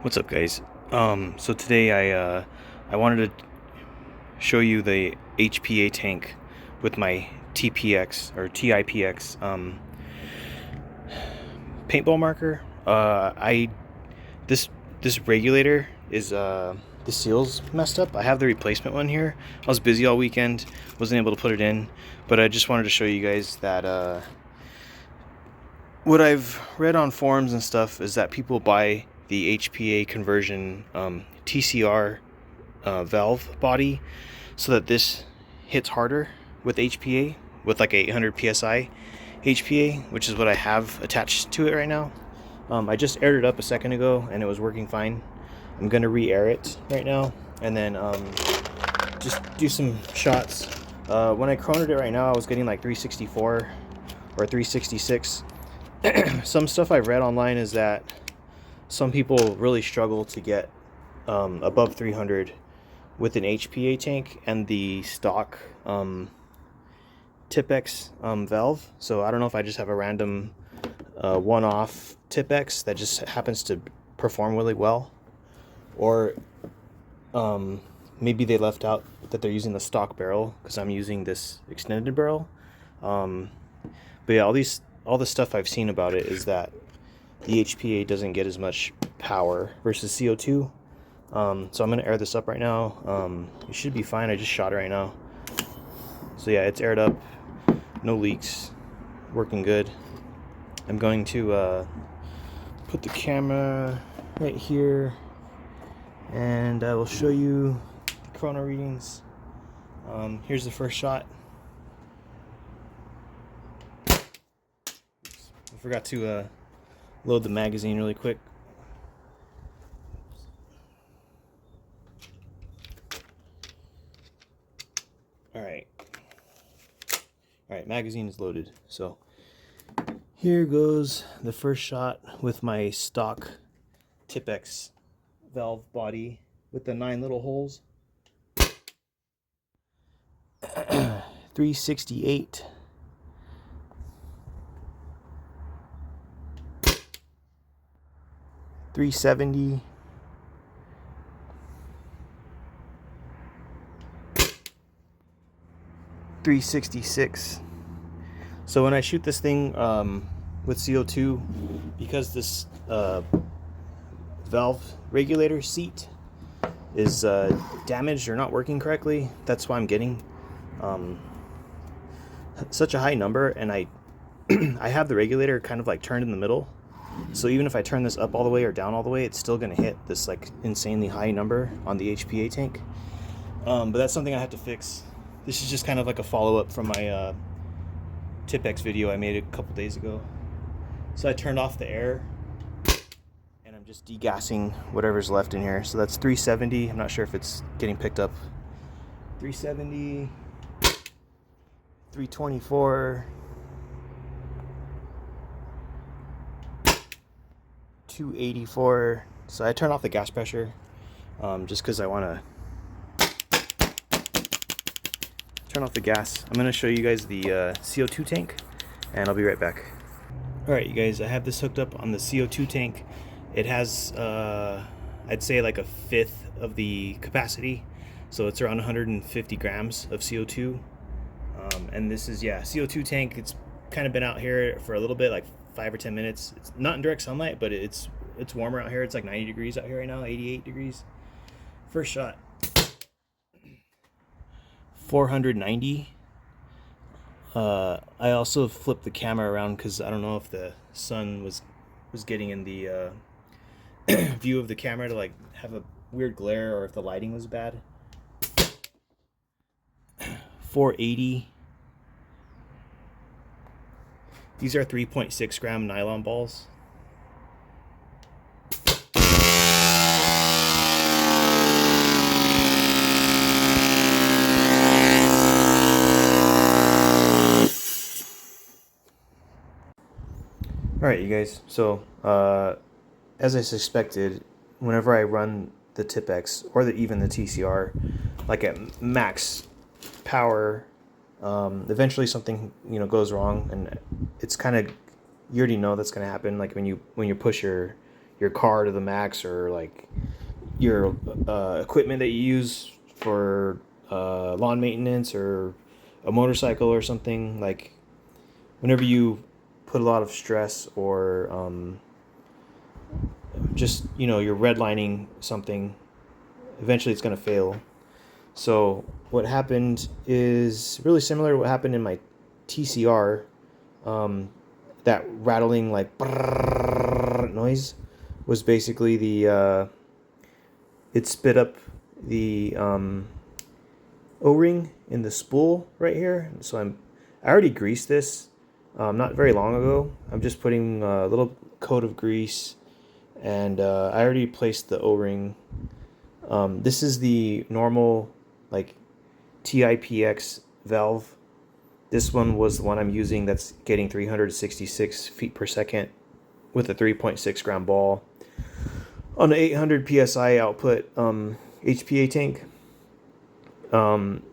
What's up, guys? So today I wanted to show you the HPA tank with my TPX or TIPX paintball marker. I this this regulator is the seal's messed up. I have the replacement one here. I was busy all weekend, wasn't able to put it in, but I just wanted to show you guys that what I've read on forums and stuff is that people buy the HPA conversion TCR valve body so that this hits harder with HPA with like 800 psi HPA, which is what I have attached to it right now. I just aired it up a second ago and it was working fine. I'm gonna re-air it right now and then just do some shots. When I chronoed it right now, I was getting like 364 or 366. Some stuff I've read online is that some people really struggle to get above 300 with an HPA tank and the stock TiPX valve. So I don't know if I just have a random one-off TiPX that just happens to perform really well, or maybe they left out that they're using the stock barrel because I'm using this extended barrel. But yeah, all the stuff I've seen about it is that the HPA doesn't get as much power versus CO2. So I'm gonna air this up right now. It should be fine. I just shot it right now. So yeah, it's aired up, no leaks, working good. I'm going to put the camera right here and I will show you the chrono readings. Here's the first shot. I forgot to load the magazine really quick. Alright, magazine is loaded. So here goes the first shot with my stock TiPX valve body with the 9 little holes. 368. 370. 366. So when I shoot this thing with CO2, because this valve regulator seat is damaged or not working correctly, that's why I'm getting such a high number. And I I have the regulator kind of like turned in the middle, so even if I turn this up all the way or down all the way, it's still gonna hit this like insanely high number on the HPA tank. But that's something I have to fix. This is just kind of like a follow-up from my TiPX video I made a couple days ago. So I turned off the air and I'm just degassing whatever's left in here. So that's 370. I'm not sure if it's getting picked up. 370, 324, 284. So I turned off the gas pressure just because I want to turn off the gas. I'm going to show you guys the CO2 tank and I'll be right back. Alright, you guys, I have this hooked up on the CO2 tank. It has I'd say like a fifth of the capacity, so it's around 150 grams of CO2. And this is, yeah, CO2 tank. It's kind of been out here for a little bit, like 5 or 10 minutes. It's not in direct sunlight, but it's warmer out here. It's like 90 degrees out here right now, 88 degrees. First shot, 490. I also flipped the camera around because I don't know if the sun was getting in the view of the camera to like have a weird glare, or if the lighting was bad. 480. These are 3.6 gram nylon balls. Alright, you guys, so as I suspected, whenever I run the TiPX or even the TCR like at max power, eventually something goes wrong, and it's kind of, you already know that's going to happen. Like when you push your your car to the max, or like your equipment that you use for lawn maintenance or a motorcycle or something. Like whenever you put a lot of stress, or just, you know, you're redlining something, eventually it's going to fail. So what happened is really similar to what happened in my TCR. That rattling like noise was basically the it spit up the O-ring in the spool right here. So I already greased this not very long ago. I'm just putting a little coat of grease, and I already placed the O-ring. This is the normal like TiPX valve. This one was the one I'm using that's getting 366 feet per second with a 3.6 gram ball on an 800 psi output HPA tank.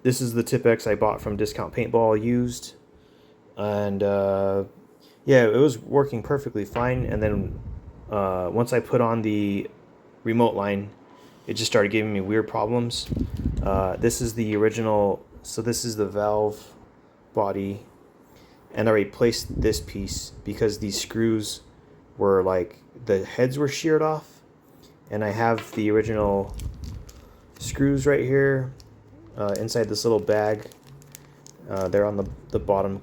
This is the TiPX I bought from Discount Paintball used, and yeah, it was working perfectly fine. And then once I put on the remote line, it just started giving me weird problems. This is the original, so this is the valve body, and I replaced this piece because these screws were like, the heads were sheared off, and I have the original screws right here inside this little bag. They're on the bottom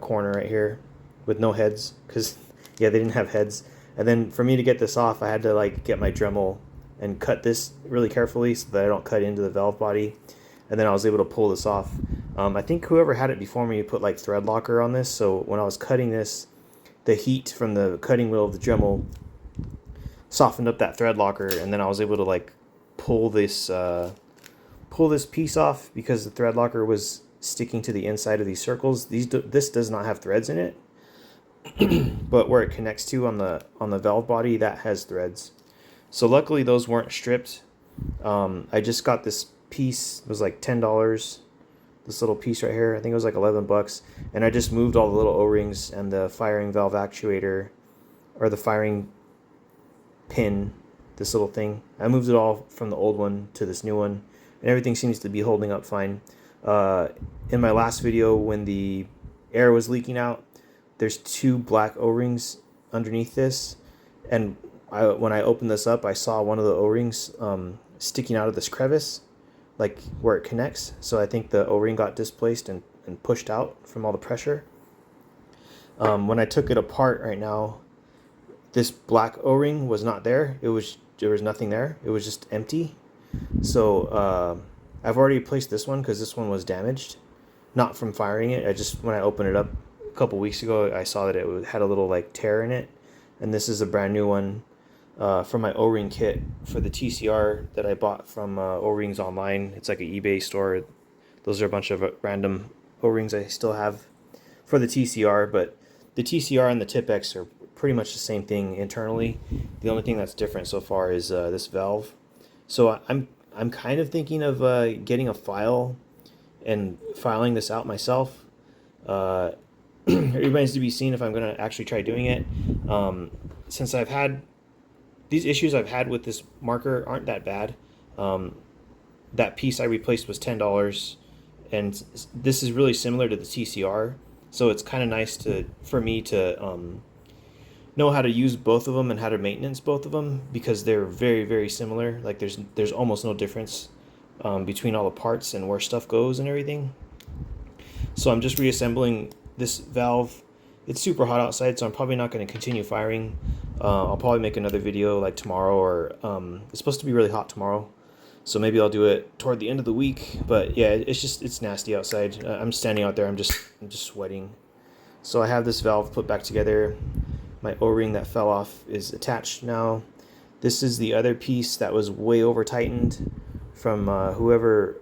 corner right here with no heads, because yeah, they didn't have heads. And then for me to get this off, I had to like get my Dremel and cut this really carefully so that I don't cut into the valve body. And then I was able to pull this off. I think whoever had it before me put like thread locker on this, so when I was cutting this, the heat from the cutting wheel of the Dremel softened up that thread locker, and then I was able to like pull this piece off because the thread locker was sticking to the inside of these circles. This does not have threads in it, but where it connects to on the valve body, that has threads. So luckily those weren't stripped. I just got this piece, it was like $10. This little piece right here, I think it was like $11, and I just moved all the little O-rings and the firing valve actuator, or the firing pin, this little thing. I moved it all from the old one to this new one, and everything seems to be holding up fine. In my last video, when the air was leaking out, there's 2 black O-rings underneath this, and when I opened this up, I saw one of the O-rings sticking out of this crevice, like where it connects. So I think the O-ring got displaced and pushed out from all the pressure. When I took it apart right now, this black O-ring was not there. There was nothing there. It was just empty. So I've already replaced this one because this one was damaged, not from firing it. When I opened it up a couple weeks ago, I saw that it had a little like tear in it, and this is a brand new one from my O-ring kit for the TCR that I bought from O-rings online. It's like an eBay store. Those are a bunch of random O-rings I still have for the TCR, but the TCR and the TiPX are pretty much the same thing internally. The only thing that's different so far is this valve. So I'm kind of thinking of getting a file and filing this out myself. It remains to be seen if I'm going to actually try doing it. Since I've had these issues I've had with this marker aren't that bad. That piece I replaced was $10, and this is really similar to the TCR, so it's kind of nice for me to know how to use both of them and how to maintenance both of them, because they're very, very similar. Like there's almost no difference between all the parts and where stuff goes and everything. So I'm just reassembling this valve. It's super hot outside, so I'm probably not going to continue firing. I'll probably make another video like tomorrow, or it's supposed to be really hot tomorrow, so maybe I'll do it toward the end of the week. But yeah, it's nasty outside. I'm standing out there, I'm just sweating. So I have this valve put back together. My O-ring that fell off is attached now. This is the other piece that was way over tightened from whoever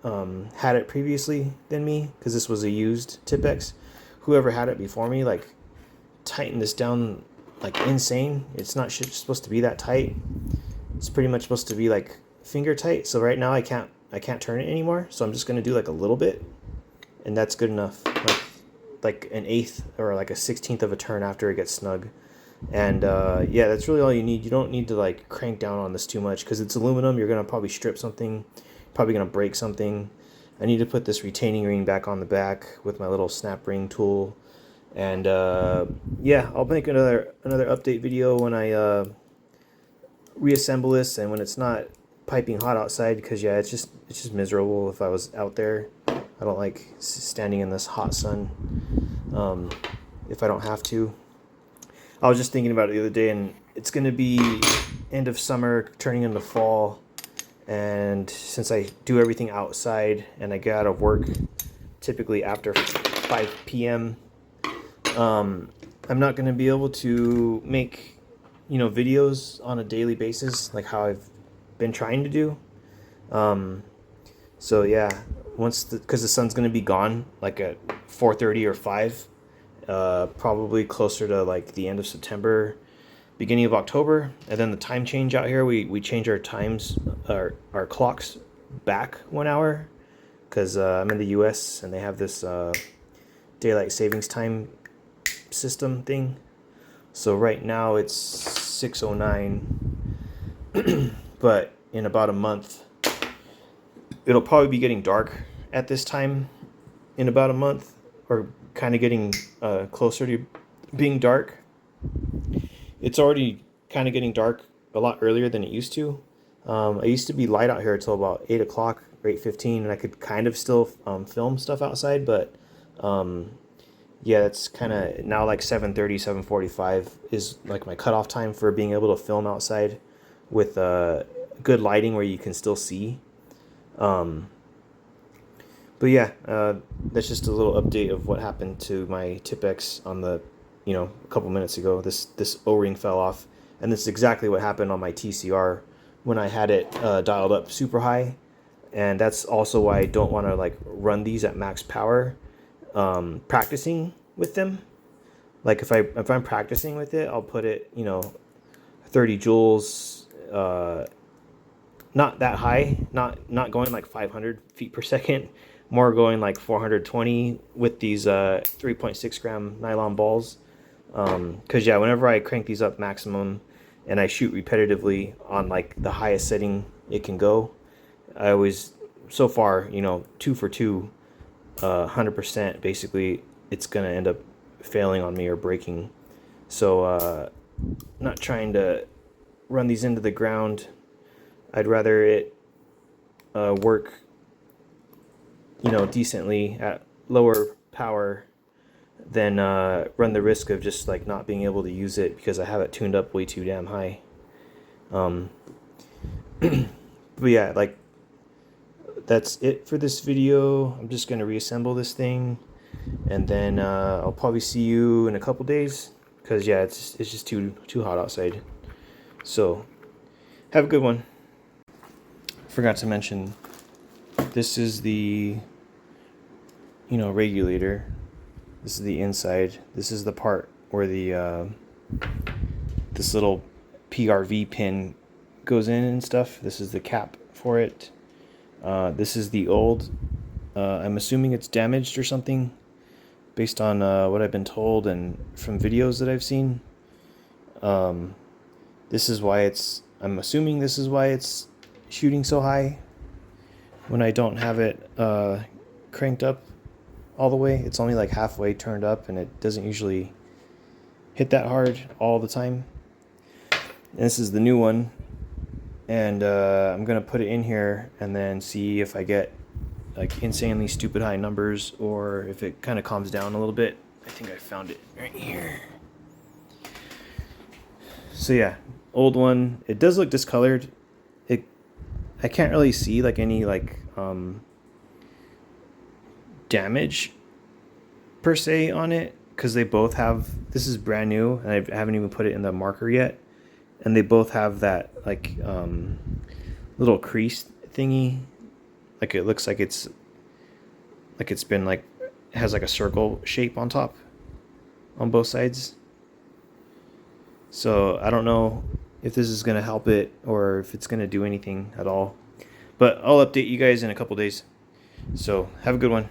had it previously than me, because this was a used TiPX. Whoever had it before me like tightened this down like insane. It's not supposed to be that tight. It's pretty much supposed to be like finger tight. So right now I can't turn it anymore. So I'm just gonna do like a little bit, and that's good enough. Like an eighth or like a 16th of a turn after it gets snug. And yeah, that's really all you need. You don't need to like crank down on this too much because it's aluminum. You're gonna probably strip something, probably gonna break something. I need to put this retaining ring back on the back with my little snap ring tool. And yeah, I'll make another update video when I reassemble this and when it's not piping hot outside, because yeah, it's just miserable if I was out there. I don't like standing in this hot sun if I don't have to. I was just thinking about it the other day, and it's going to be end of summer turning into fall, and since I do everything outside and I get out of work typically after 5 p.m., I'm not going to be able to make, you know, videos on a daily basis like how I've been trying to do. So yeah, because the sun's going to be gone like at 4:30 or 5, probably closer to like the end of September, beginning of October. And then the time change out here, we change our times, our clocks back 1 hour, because I'm in the US and they have this daylight savings time system thing. So right now it's 6:09, but in about a month it'll probably be getting dark at this time in about a month, or kind of getting closer to being dark. It's already kind of getting dark a lot earlier than it used to. I used to be light out here until about 8 o'clock or 8:15, and I could kind of still film stuff outside, but yeah, it's kind of now like 7:30, 7:45 is like my cutoff time for being able to film outside with good lighting where you can still see. But yeah, that's just a little update of what happened to my TiPX on the, you know, a couple minutes ago. This O-ring fell off, and this is exactly what happened on my TCR when I had it dialed up super high. And that's also why I don't want to like run these at max power. Practicing with them, like if I'm practicing with it, I'll put it, you know, 30 joules, not that high, not going like 500 feet per second, more going like 420 with these 3.6 gram nylon balls. Because yeah, whenever I crank these up maximum and I shoot repetitively on like the highest setting it can go, I always, so far, you know, 2 for 2, 100%, basically it's gonna end up failing on me or breaking. So not trying to run these into the ground. I'd rather it work, you know, decently at lower power than run the risk of just like not being able to use it because I have it tuned up way too damn high. But yeah, like that's it for this video. I'm just gonna reassemble this thing, and then I'll probably see you in a couple days, because yeah, it's just too hot outside. So have a good one. Forgot to mention, this is the, you know, regulator. This is the inside. This is the part where the this little PRV pin goes in and stuff. This is the cap for it. This is the old. I'm assuming it's damaged or something, based on what I've been told and from videos that I've seen. This is why it's. I'm assuming this is why it's shooting so high when I don't have it cranked up all the way. It's only like halfway turned up, and it doesn't usually hit that hard all the time. And this is the new one, and I'm gonna put it in here and then see if I get like insanely stupid high numbers, or if it kind of calms down a little bit. I think I found it right here. So yeah, old one. It does look discolored. I can't really see like any like damage per se on it, because they both have, this is brand new and I haven't even put it in the marker yet, and they both have that like little crease thingy. Like it looks like it's been like, it has like a circle shape on top on both sides. So I don't know if this is going to help it or if it's going to do anything at all, but I'll update you guys in a couple days. So have a good one.